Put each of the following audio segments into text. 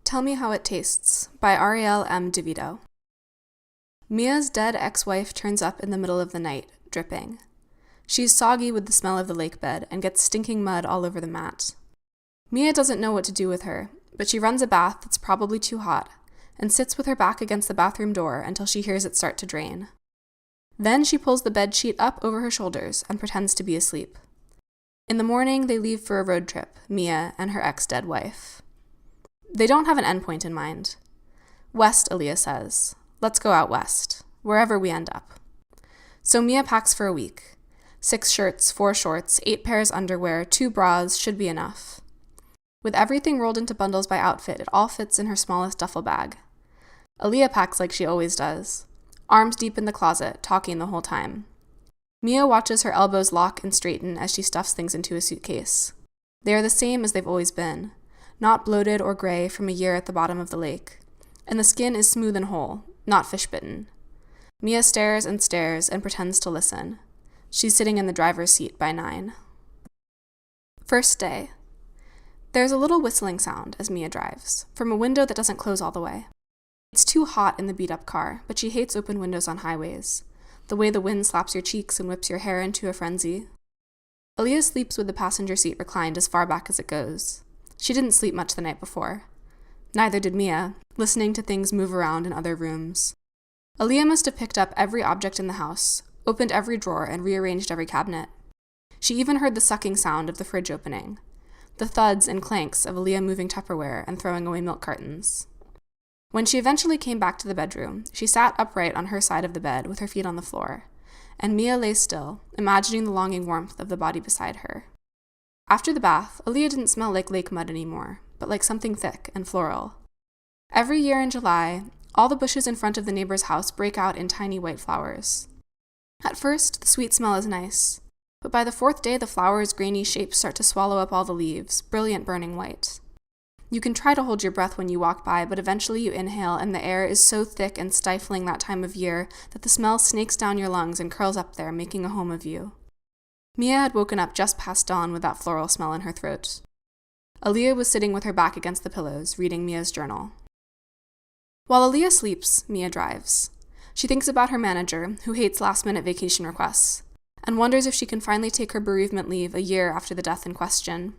Tell Me How It Tastes by Arielle M. DeVito. Mia's dead ex-wife turns up in the middle of the night, dripping. She's soggy with the smell of the lake bed and gets stinking mud all over the mat. Mia doesn't know what to do with her, but she runs a bath that's probably too hot and sits with her back against the bathroom door until she hears it start to drain. Then she pulls the bed sheet up over her shoulders and pretends to be asleep. In the morning, they leave for a road trip, Mia and her ex-dead wife. They don't have an endpoint in mind. West, Aaliyah says. Let's go out west, wherever we end up. So Mia packs for a week. 6 shirts, 4 shorts, 8 pairs underwear, 2 bras should be enough. With everything rolled into bundles by outfit, it all fits in her smallest duffel bag. Aaliyah packs like she always does, arms deep in the closet, talking the whole time. Mia watches her elbows lock and straighten as she stuffs things into a suitcase. They are the same as they've always been, not bloated or gray from a year at the bottom of the lake, and the skin is smooth and whole, not fish-bitten. Mia stares and pretends to listen. She's sitting in the driver's seat by 9. First day. There's a little whistling sound as Mia drives, from a window that doesn't close all the way. It's too hot in the beat-up car, but she hates open windows on highways, the way the wind slaps your cheeks and whips your hair into a frenzy. Aaliyah sleeps with the passenger seat reclined as far back as it goes. She didn't sleep much the night before. Neither did Mia, listening to things move around in other rooms. Aaliyah must have picked up every object in the house, opened every drawer, and rearranged every cabinet. She even heard the sucking sound of the fridge opening, the thuds and clanks of Aaliyah moving Tupperware and throwing away milk cartons. When she eventually came back to the bedroom, she sat upright on her side of the bed with her feet on the floor, and Mia lay still, imagining the longing warmth of the body beside her. After the bath, Aaliyah didn't smell like lake mud anymore, but like something thick and floral. Every year in July, all the bushes in front of the neighbor's house break out in tiny white flowers. At first, the sweet smell is nice, but by the 4th day the flowers' grainy shapes start to swallow up all the leaves, brilliant burning white. You can try to hold your breath when you walk by, but eventually you inhale, and the air is so thick and stifling that time of year that the smell snakes down your lungs and curls up there, making a home of you. Mia had woken up just past dawn with that floral smell in her throat. Aaliyah was sitting with her back against the pillows, reading Mia's journal. While Aaliyah sleeps, Mia drives. She thinks about her manager, who hates last-minute vacation requests, and wonders if she can finally take her bereavement leave a year after the death in question.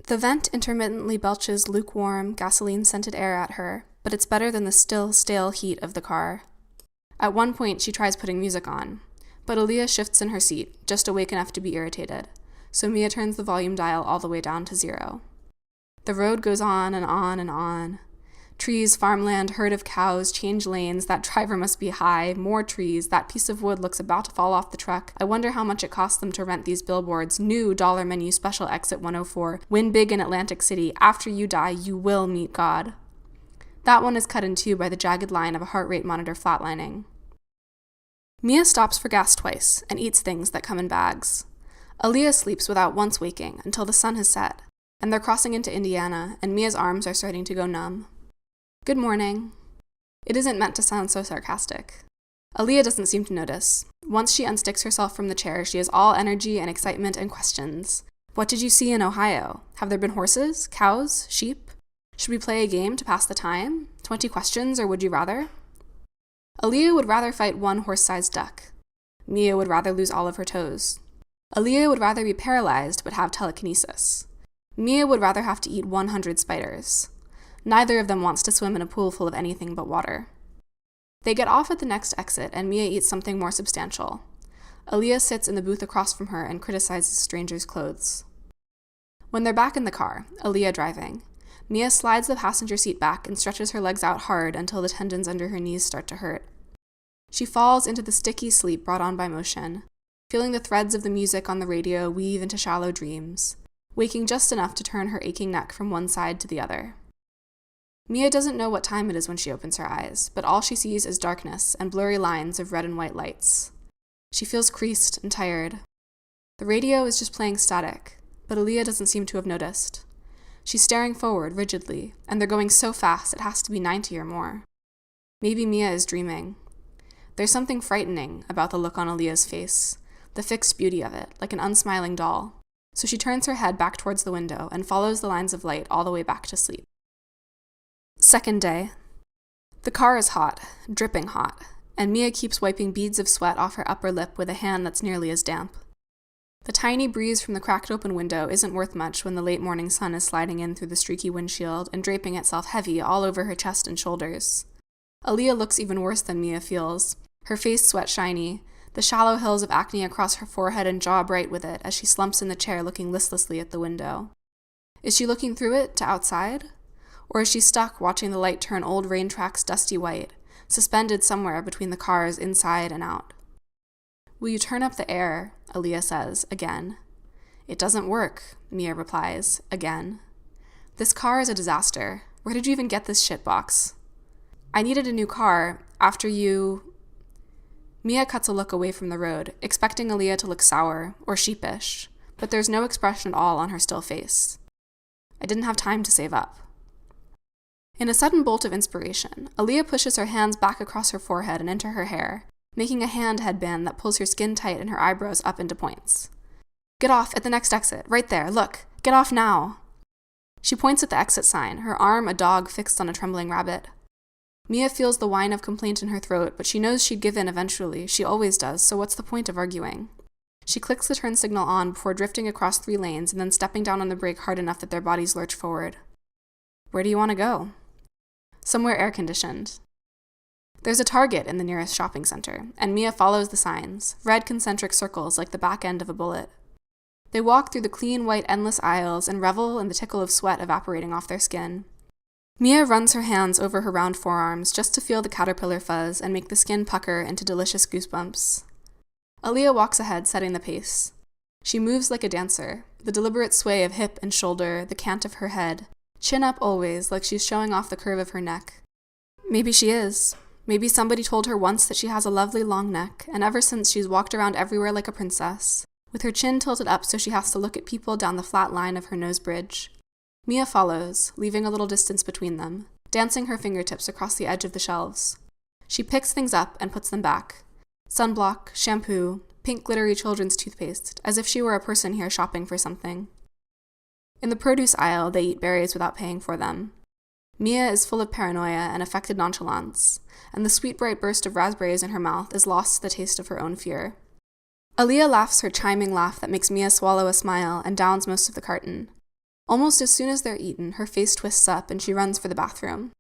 The vent intermittently belches lukewarm, gasoline-scented air at her, but it's better than the still, stale heat of the car. At one point, she tries putting music on, but Aaliyah shifts in her seat, just awake enough to be irritated, so Mia turns the volume dial all the way down to 0. The road goes on and on and on. Trees, farmland, herd of cows, change lanes, that driver must be high, more trees, that piece of wood looks about to fall off the truck. I wonder how much it costs them to rent these billboards, new dollar menu special exit 104, win big in Atlantic City, after you die, you will meet God. That one is cut in two by the jagged line of a heart rate monitor flatlining. Mia stops for gas twice and eats things that come in bags. Aaliyah sleeps without once waking until the sun has set, and they're crossing into Indiana, and Mia's arms are starting to go numb. Good morning. It isn't meant to sound so sarcastic. Aaliyah doesn't seem to notice. Once she unsticks herself from the chair, she is all energy and excitement and questions. What did you see in Ohio? Have there been horses, cows, sheep? Should we play a game to pass the time? 20 questions, or would you rather? Aaliyah would rather fight one horse-sized duck. Mia would rather lose all of her toes. Aaliyah would rather be paralyzed but have telekinesis. Mia would rather have to eat 100 spiders. Neither of them wants to swim in a pool full of anything but water. They get off at the next exit, and Mia eats something more substantial. Aaliyah sits in the booth across from her and criticizes strangers' clothes. When they're back in the car, Aaliyah driving, Mia slides the passenger seat back and stretches her legs out hard until the tendons under her knees start to hurt. She falls into the sticky sleep brought on by motion, feeling the threads of the music on the radio weave into shallow dreams, waking just enough to turn her aching neck from one side to the other. Mia doesn't know what time it is when she opens her eyes, but all she sees is darkness and blurry lines of red and white lights. She feels creased and tired. The radio is just playing static, but Aaliyah doesn't seem to have noticed. She's staring forward rigidly, and they're going so fast it has to be 90 or more. Maybe Mia is dreaming. There's something frightening about the look on Aaliyah's face, the fixed beauty of it, like an unsmiling doll. So she turns her head back towards the window and follows the lines of light all the way back to sleep. Second day. The car is hot, dripping hot, and Mia keeps wiping beads of sweat off her upper lip with a hand that's nearly as damp. The tiny breeze from the cracked open window isn't worth much when the late morning sun is sliding in through the streaky windshield and draping itself heavy all over her chest and shoulders. Aaliyah looks even worse than Mia feels, her face sweat shiny, the shallow hills of acne across her forehead and jaw bright with it as she slumps in the chair looking listlessly at the window. Is she looking through it to outside? Or is she stuck watching the light turn old rain tracks dusty white, suspended somewhere between the cars inside and out? "Will you turn up the air?" Aaliyah says, again. "It doesn't work," Mia replies, again. "This car is a disaster. Where did you even get this shitbox?" "I needed a new car after you..." Mia cuts a look away from the road, expecting Aaliyah to look sour or sheepish, but there's no expression at all on her still face. "I didn't have time to save up." In a sudden bolt of inspiration, Aaliyah pushes her hands back across her forehead and into her hair, making a hand headband that pulls her skin tight and her eyebrows up into points. "Get off at the next exit, right there, look, get off now." She points at the exit sign, her arm a dog fixed on a trembling rabbit. Mia feels the whine of complaint in her throat, but she knows she'd give in eventually, she always does, so what's the point of arguing? She clicks the turn signal on before drifting across 3 lanes and then stepping down on the brake hard enough that their bodies lurch forward. "Where do you want to go?" "Somewhere air-conditioned." There's a Target in the nearest shopping center, and Mia follows the signs, red concentric circles like the back end of a bullet. They walk through the clean white endless aisles and revel in the tickle of sweat evaporating off their skin. Mia runs her hands over her round forearms just to feel the caterpillar fuzz and make the skin pucker into delicious goosebumps. Aaliyah walks ahead, setting the pace. She moves like a dancer, the deliberate sway of hip and shoulder, the cant of her head, chin up always, like she's showing off the curve of her neck. Maybe she is. Maybe somebody told her once that she has a lovely long neck, and ever since she's walked around everywhere like a princess, with her chin tilted up so she has to look at people down the flat line of her nose bridge. Mia follows, leaving a little distance between them, dancing her fingertips across the edge of the shelves. She picks things up and puts them back. Sunblock, shampoo, pink glittery children's toothpaste, as if she were a person here shopping for something. In the produce aisle, they eat berries without paying for them. Mia is full of paranoia and affected nonchalance, and the sweet bright burst of raspberries in her mouth is lost to the taste of her own fear. Aaliyah laughs her chiming laugh that makes Mia swallow a smile and downs most of the carton. Almost as soon as they're eaten, her face twists up and she runs for the bathroom.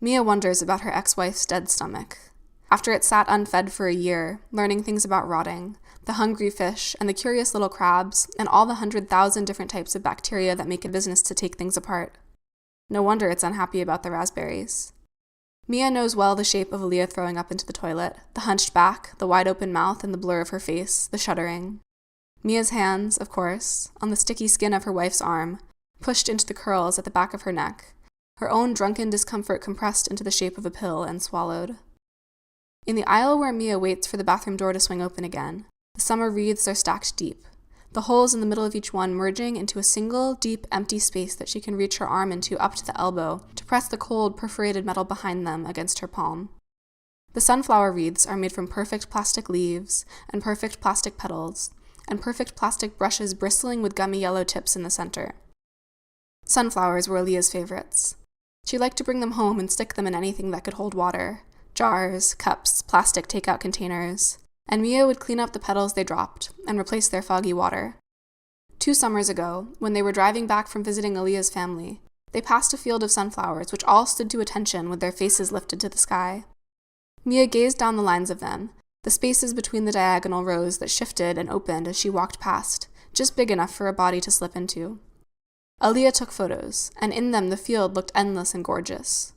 Mia wonders about her ex-wife's dead stomach. After it sat unfed for a year, learning things about rotting, the hungry fish, and the curious little crabs, and all the 100,000 different types of bacteria that make it a business to take things apart. No wonder it's unhappy about the raspberries. Mia knows well the shape of Aaliyah throwing up into the toilet, the hunched back, the wide-open mouth, and the blur of her face, the shuddering. Mia's hands, of course, on the sticky skin of her wife's arm, pushed into the curls at the back of her neck, her own drunken discomfort compressed into the shape of a pill and swallowed. In the aisle where Mia waits for the bathroom door to swing open again, the summer wreaths are stacked deep, the holes in the middle of each one merging into a single, deep, empty space that she can reach her arm into up to the elbow to press the cold, perforated metal behind them against her palm. The sunflower wreaths are made from perfect plastic leaves and perfect plastic petals, and perfect plastic brushes bristling with gummy yellow tips in the center. Sunflowers were Aaliyah's favorites. She liked to bring them home and stick them in anything that could hold water, jars, cups, plastic takeout containers, and Mia would clean up the petals they dropped and replace their foggy water. 2 summers ago, when they were driving back from visiting Aaliyah's family, they passed a field of sunflowers which all stood to attention with their faces lifted to the sky. Mia gazed down the lines of them, the spaces between the diagonal rows that shifted and opened as she walked past, just big enough for a body to slip into. Aaliyah took photos, and in them the field looked endless and gorgeous.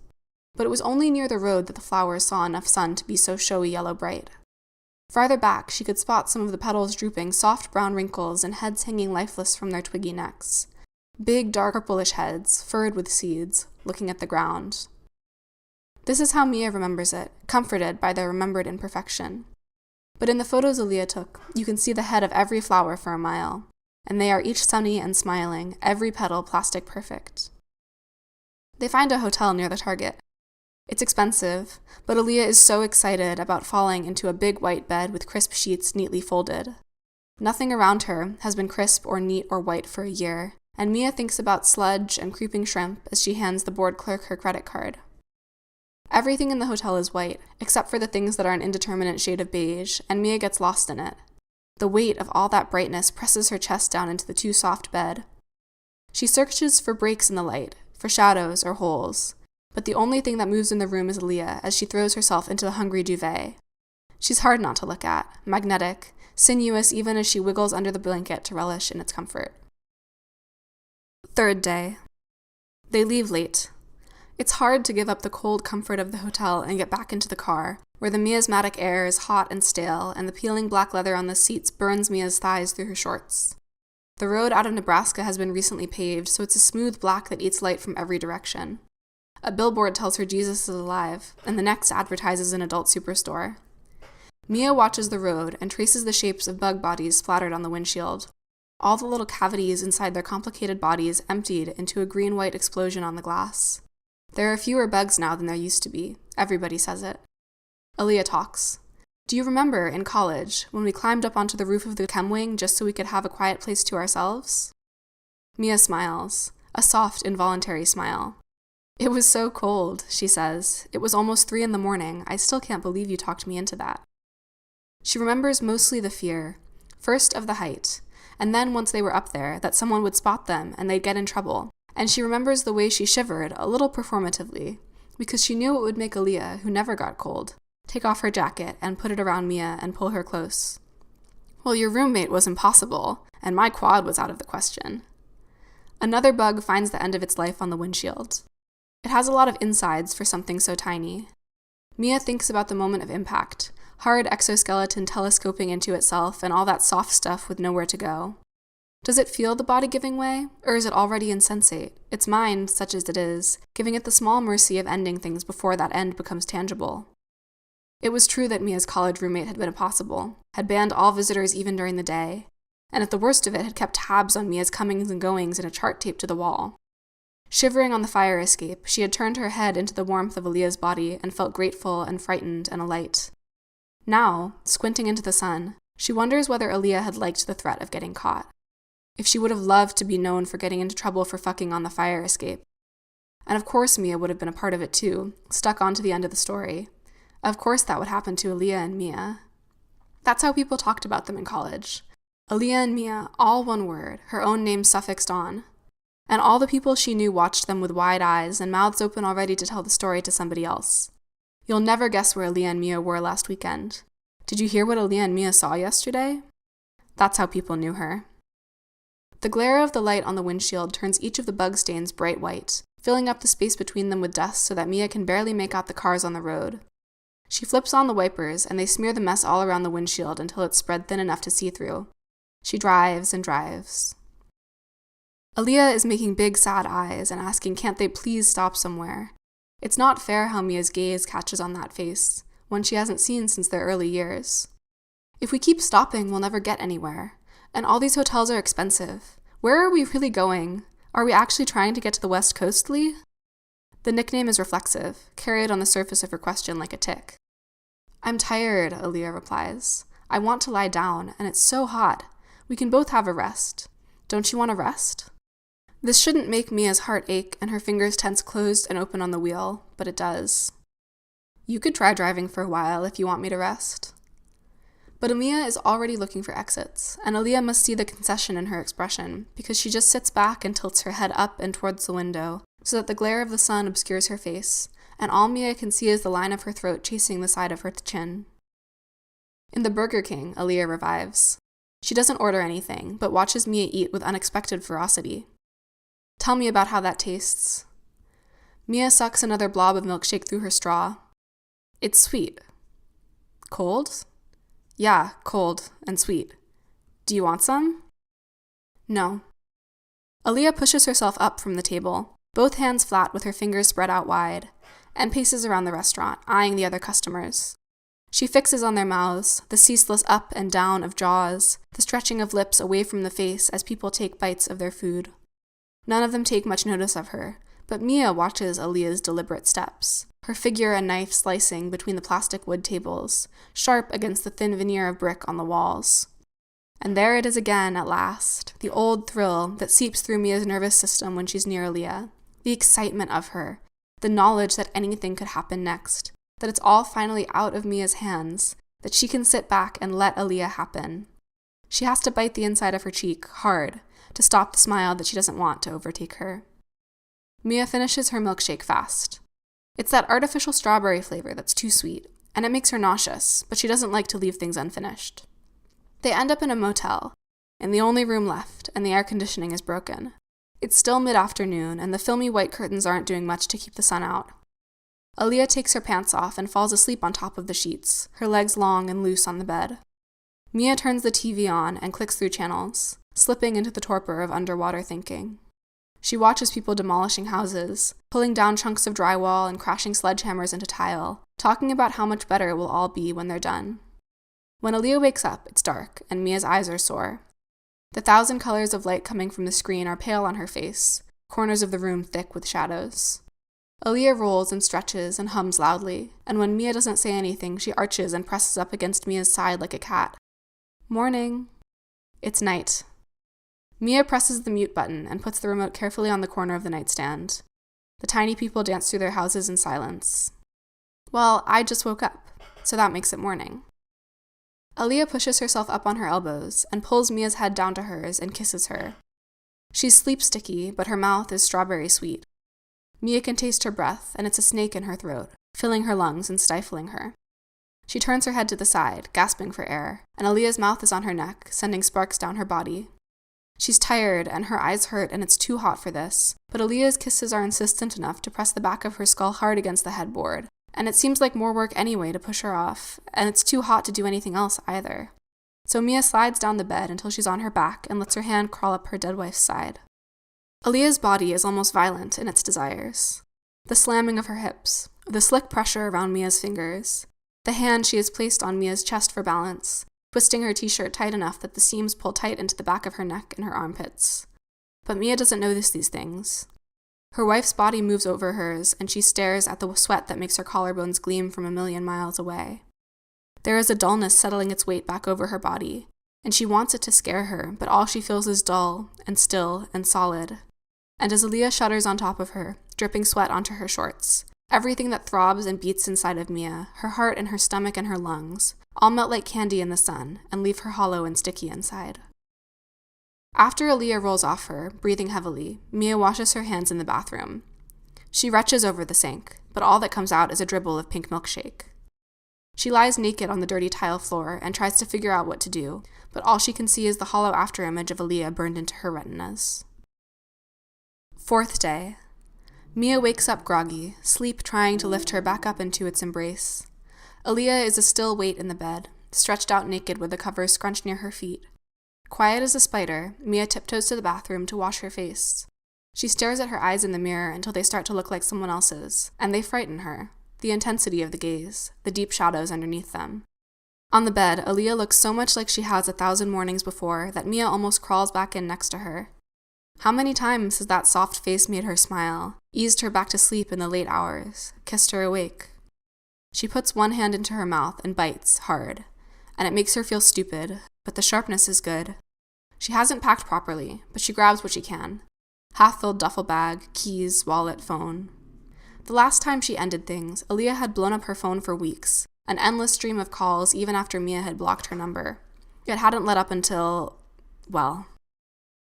But it was only near the road that the flowers saw enough sun to be so showy yellow bright. Farther back, she could spot some of the petals drooping soft brown wrinkles and heads hanging lifeless from their twiggy necks. Big, dark, purplish heads, furred with seeds, looking at the ground. This is how Mia remembers it, comforted by their remembered imperfection. But in the photos Aaliyah took, you can see the head of every flower for a mile, and they are each sunny and smiling, every petal plastic perfect. They find a hotel near the Target. It's expensive, but Aaliyah is so excited about falling into a big white bed with crisp sheets neatly folded. Nothing around her has been crisp or neat or white for a year, and Mia thinks about sludge and creeping shrimp as she hands the board clerk her credit card. Everything in the hotel is white, except for the things that are an indeterminate shade of beige, and Mia gets lost in it. The weight of all that brightness presses her chest down into the too soft bed. She searches for breaks in the light, for shadows or holes, but the only thing that moves in the room is Aaliyah as she throws herself into the hungry duvet. She's hard not to look at, magnetic, sinuous even as she wiggles under the blanket to relish in its comfort. Third day. They leave late. It's hard to give up the cold comfort of the hotel and get back into the car, where the miasmatic air is hot and stale, and the peeling black leather on the seats burns Mia's thighs through her shorts. The road out of Nebraska has been recently paved, so it's a smooth black that eats light from every direction. A billboard tells her Jesus is alive, and the next advertises an adult superstore. Mia watches the road and traces the shapes of bug bodies splattered on the windshield. All the little cavities inside their complicated bodies emptied into a green-white explosion on the glass. There are fewer bugs now than there used to be. Everybody says it. Aaliyah talks. Do you remember, in college, when we climbed up onto the roof of the chem wing just so we could have a quiet place to ourselves? Mia smiles, a soft, involuntary smile. It was so cold, she says. It was almost 3 a.m. I still can't believe you talked me into that. She remembers mostly the fear, first of the height, and then once they were up there, that someone would spot them and they'd get in trouble. And she remembers the way she shivered, a little performatively, because she knew it would make Aaliyah, who never got cold, take off her jacket and put it around Mia and pull her close. Well, your roommate was impossible, and my quad was out of the question. Another bug finds the end of its life on the windshield. It has a lot of insides for something so tiny. Mia thinks about the moment of impact, hard exoskeleton telescoping into itself and all that soft stuff with nowhere to go. Does it feel the body giving way, or is it already insensate, its mind, such as it is, giving it the small mercy of ending things before that end becomes tangible? It was true that Mia's college roommate had been impossible, had banned all visitors even during the day, and at the worst of it had kept tabs on Mia's comings and goings in a chart taped to the wall. Shivering on the fire escape, she had turned her head into the warmth of Aaliyah's body and felt grateful and frightened and alight. Now, squinting into the sun, she wonders whether Aaliyah had liked the threat of getting caught. If she would have loved to be known for getting into trouble for fucking on the fire escape. And of course Mia would have been a part of it too, stuck onto the end of the story. Of course that would happen to Aaliyah and Mia. That's how people talked about them in college. Aaliyah and Mia, all one word, her own name suffixed on. And all the people she knew watched them with wide eyes and mouths open already to tell the story to somebody else. You'll never guess where Aaliyah and Mia were last weekend. Did you hear what Aaliyah and Mia saw yesterday? That's how people knew her. The glare of the light on the windshield turns each of the bug stains bright white, filling up the space between them with dust so that Mia can barely make out the cars on the road. She flips on the wipers, and they smear the mess all around the windshield until it's spread thin enough to see through. She drives and drives. Aaliyah is making big sad eyes and asking can't they please stop somewhere. It's not fair how Mia's gaze catches on that face, one she hasn't seen since their early years. If we keep stopping, we'll never get anywhere. And all these hotels are expensive. Where are we really going? Are we actually trying to get to the West Coast, Lee? The nickname is reflexive, carried on the surface of her question like a tick. I'm tired, Aaliyah replies. I want to lie down, and it's so hot. We can both have a rest. Don't you want a rest? This shouldn't make Mia's heart ache and her fingers tense closed and open on the wheel, but it does. You could try driving for a while if you want me to rest. But Mia is already looking for exits, and Aaliyah must see the concession in her expression, because she just sits back and tilts her head up and towards the window, so that the glare of the sun obscures her face, and all Mia can see is the line of her throat chasing the side of her chin. In the Burger King, Aaliyah revives. She doesn't order anything, but watches Mia eat with unexpected ferocity. Tell me about how that tastes. Mia sucks another blob of milkshake through her straw. It's sweet. Cold? Yeah, cold and sweet. Do you want some? No. Aaliyah pushes herself up from the table, both hands flat with her fingers spread out wide, and paces around the restaurant, eyeing the other customers. She fixes on their mouths, the ceaseless up and down of jaws, the stretching of lips away from the face as people take bites of their food. None of them take much notice of her, but Mia watches Aaliyah's deliberate steps, her figure and knife slicing between the plastic wood tables, sharp against the thin veneer of brick on the walls. And there it is again, at last, the old thrill that seeps through Mia's nervous system when she's near Aaliyah. The excitement of her, the knowledge that anything could happen next, that it's all finally out of Mia's hands, that she can sit back and let Aaliyah happen. She has to bite the inside of her cheek hard to stop the smile that she doesn't want to overtake her. Mia finishes her milkshake fast. It's that artificial strawberry flavor that's too sweet, and it makes her nauseous, but she doesn't like to leave things unfinished. They end up in a motel, in the only room left, and the air conditioning is broken. It's still mid-afternoon, and the filmy white curtains aren't doing much to keep the sun out. Aaliyah takes her pants off and falls asleep on top of the sheets, her legs long and loose on the bed. Mia turns the TV on and clicks through channels, slipping into the torpor of underwater thinking. She watches people demolishing houses, pulling down chunks of drywall and crashing sledgehammers into tile, talking about how much better it will all be when they're done. When Aaliyah wakes up, it's dark, and Mia's eyes are sore. The 1,000 colors of light coming from the screen are pale on her face, corners of the room thick with shadows. Aaliyah rolls and stretches and hums loudly, and when Mia doesn't say anything, she arches and presses up against Mia's side like a cat. Morning. It's night. Mia presses the mute button and puts the remote carefully on the corner of the nightstand. The tiny people dance through their houses in silence. Well, I just woke up, so that makes it morning. Aaliyah pushes herself up on her elbows and pulls Mia's head down to hers and kisses her. She's sleep-sticky, but her mouth is strawberry sweet. Mia can taste her breath, and it's a snake in her throat, filling her lungs and stifling her. She turns her head to the side, gasping for air, and Aaliyah's mouth is on her neck, sending sparks down her body. She's tired, and her eyes hurt, and it's too hot for this, but Aaliyah's kisses are insistent enough to press the back of her skull hard against the headboard, and it seems like more work anyway to push her off, and it's too hot to do anything else either. So Mia slides down the bed until she's on her back and lets her hand crawl up her dead wife's side. Aaliyah's body is almost violent in its desires. The slamming of her hips, the slick pressure around Mia's fingers, the hand she has placed on Mia's chest for balance, twisting her t-shirt tight enough that the seams pull tight into the back of her neck and her armpits. But Mia doesn't notice these things. Her wife's body moves over hers, and she stares at the sweat that makes her collarbones gleam from 1,000,000 miles away. There is a dullness settling its weight back over her body, and she wants it to scare her, but all she feels is dull, and still, and solid. And as Aaliyah shudders on top of her, dripping sweat onto her shorts, everything that throbs and beats inside of Mia, her heart and her stomach and her lungs, all melt like candy in the sun, and leave her hollow and sticky inside. After Aaliyah rolls off her, breathing heavily, Mia washes her hands in the bathroom. She retches over the sink, but all that comes out is a dribble of pink milkshake. She lies naked on the dirty tile floor and tries to figure out what to do, but all she can see is the hollow afterimage of Aaliyah burned into her retinas. 4th day. Mia wakes up groggy, sleep trying to lift her back up into its embrace. Aaliyah is a still weight in the bed, stretched out naked with the covers scrunched near her feet. Quiet as a spider, Mia tiptoes to the bathroom to wash her face. She stares at her eyes in the mirror until they start to look like someone else's, and they frighten her. The intensity of the gaze, the deep shadows underneath them. On the bed, Aaliyah looks so much like she has 1,000 mornings before that Mia almost crawls back in next to her. How many times has that soft face made her smile, eased her back to sleep in the late hours, kissed her awake? She puts one hand into her mouth and bites, hard, and it makes her feel stupid, but the sharpness is good. She hasn't packed properly, but she grabs what she can. Half-filled duffel bag, keys, wallet, phone. The last time she ended things, Aaliyah had blown up her phone for weeks, an endless stream of calls even after Mia had blocked her number. It hadn't let up until, well.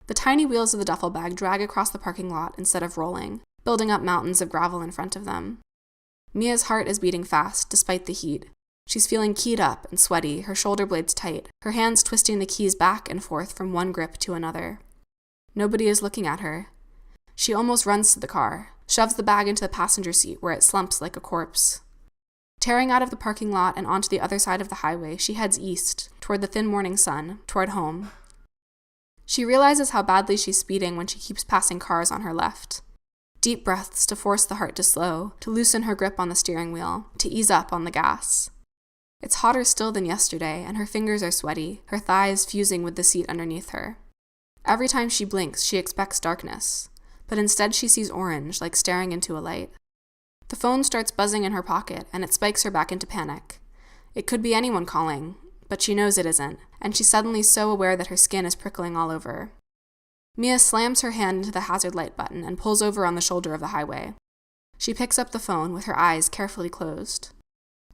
The tiny wheels of the duffel bag drag across the parking lot instead of rolling, building up mountains of gravel in front of them. Mia's heart is beating fast, despite the heat. She's feeling keyed up and sweaty, her shoulder blades tight, her hands twisting the keys back and forth from one grip to another. Nobody is looking at her. She almost runs to the car, shoves the bag into the passenger seat where it slumps like a corpse. Tearing out of the parking lot and onto the other side of the highway, she heads east, toward the thin morning sun, toward home. She realizes how badly she's speeding when she keeps passing cars on her left. Deep breaths to force the heart to slow, to loosen her grip on the steering wheel, to ease up on the gas. It's hotter still than yesterday, and her fingers are sweaty, her thighs fusing with the seat underneath her. Every time she blinks, she expects darkness, but instead she sees orange, like staring into a light. The phone starts buzzing in her pocket, and it spikes her back into panic. It could be anyone calling, but she knows it isn't, and she's suddenly so aware that her skin is prickling all over. Mia slams her hand into the hazard light button and pulls over on the shoulder of the highway. She picks up the phone with her eyes carefully closed.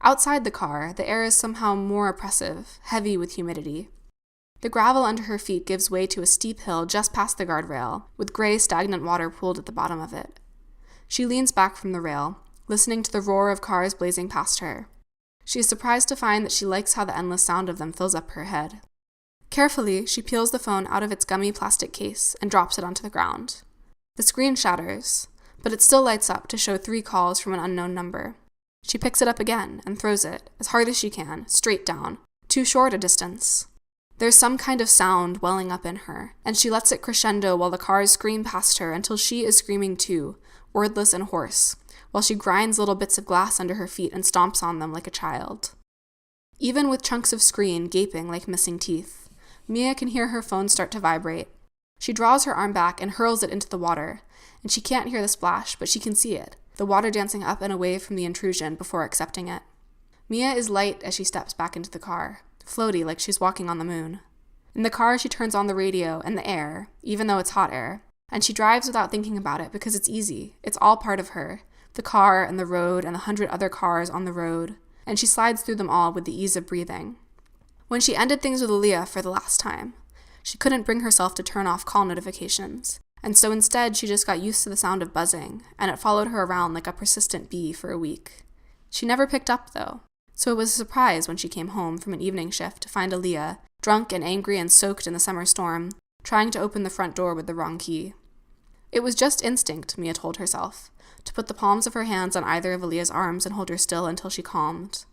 Outside the car, the air is somehow more oppressive, heavy with humidity. The gravel under her feet gives way to a steep hill just past the guardrail, with gray, stagnant water pooled at the bottom of it. She leans back from the rail, listening to the roar of cars blazing past her. She is surprised to find that she likes how the endless sound of them fills up her head. Carefully, she peels the phone out of its gummy plastic case and drops it onto the ground. The screen shatters, but it still lights up to show 3 calls from an unknown number. She picks it up again and throws it, as hard as she can, straight down, too short a distance. There's some kind of sound welling up in her, and she lets it crescendo while the cars scream past her until she is screaming too, wordless and hoarse, while she grinds little bits of glass under her feet and stomps on them like a child. Even with chunks of screen gaping like missing teeth, Mia can hear her phone start to vibrate. She draws her arm back and hurls it into the water, and she can't hear the splash, but she can see it, the water dancing up and away from the intrusion before accepting it. Mia is light as she steps back into the car, floaty like she's walking on the moon. In the car, she turns on the radio and the air, even though it's hot air, and she drives without thinking about it because it's easy. It's all part of her, the car and the road and the 100 other cars on the road, and she slides through them all with the ease of breathing. When she ended things with Aaliyah for the last time, she couldn't bring herself to turn off call notifications, and so instead she just got used to the sound of buzzing, and it followed her around like a persistent bee for a week. She never picked up, though, so it was a surprise when she came home from an evening shift to find Aaliyah, drunk and angry and soaked in the summer storm, trying to open the front door with the wrong key. It was just instinct, Mia told herself, to put the palms of her hands on either of Aaliyah's arms and hold her still until she calmed.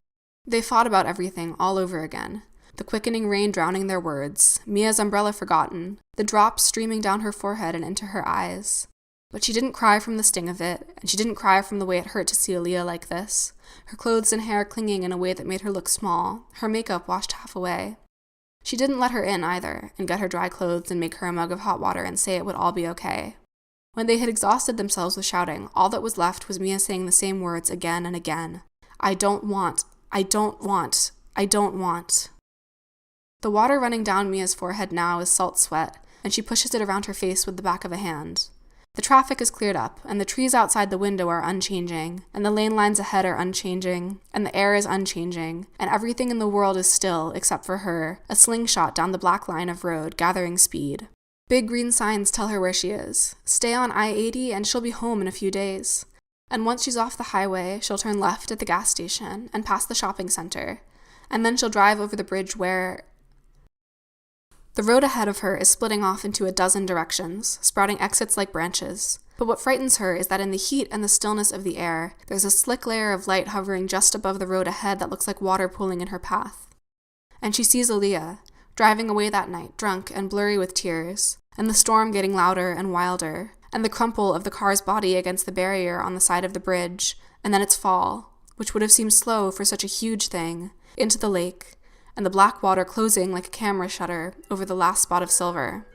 They fought about everything all over again, the quickening rain drowning their words, Mia's umbrella forgotten, the drops streaming down her forehead and into her eyes. But she didn't cry from the sting of it, and she didn't cry from the way it hurt to see Aaliyah like this, her clothes and hair clinging in a way that made her look small, her makeup washed half away. She didn't let her in either, and get her dry clothes and make her a mug of hot water and say it would all be okay. When they had exhausted themselves with shouting, all that was left was Mia saying the same words again and again. I don't want. I don't want. I don't want. The water running down Mia's forehead now is salt sweat, and she pushes it around her face with the back of a hand. The traffic is cleared up, and the trees outside the window are unchanging, and the lane lines ahead are unchanging, and the air is unchanging, and everything in the world is still, except for her, a slingshot down the black line of road, gathering speed. Big green signs tell her where she is. Stay on I-80 and she'll be home in a few days. And once she's off the highway, she'll turn left at the gas station and past the shopping center, and then she'll drive over the bridge where... The road ahead of her is splitting off into a dozen directions, sprouting exits like branches. But what frightens her is that in the heat and the stillness of the air, there's a slick layer of light hovering just above the road ahead that looks like water pooling in her path. And she sees Aaliyah, driving away that night, drunk and blurry with tears, and the storm getting louder and wilder, and the crumple of the car's body against the barrier on the side of the bridge, and then its fall, which would have seemed slow for such a huge thing, into the lake, and the black water closing like a camera shutter over the last spot of silver.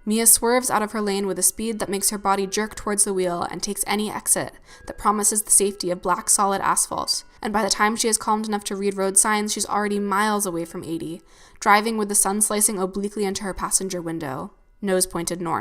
Mia swerves out of her lane with a speed that makes her body jerk towards the wheel and takes any exit that promises the safety of black solid asphalt, and by the time she is calmed enough to read road signs, she's already miles away from 80, driving with the sun slicing obliquely into her passenger window, nose pointed north.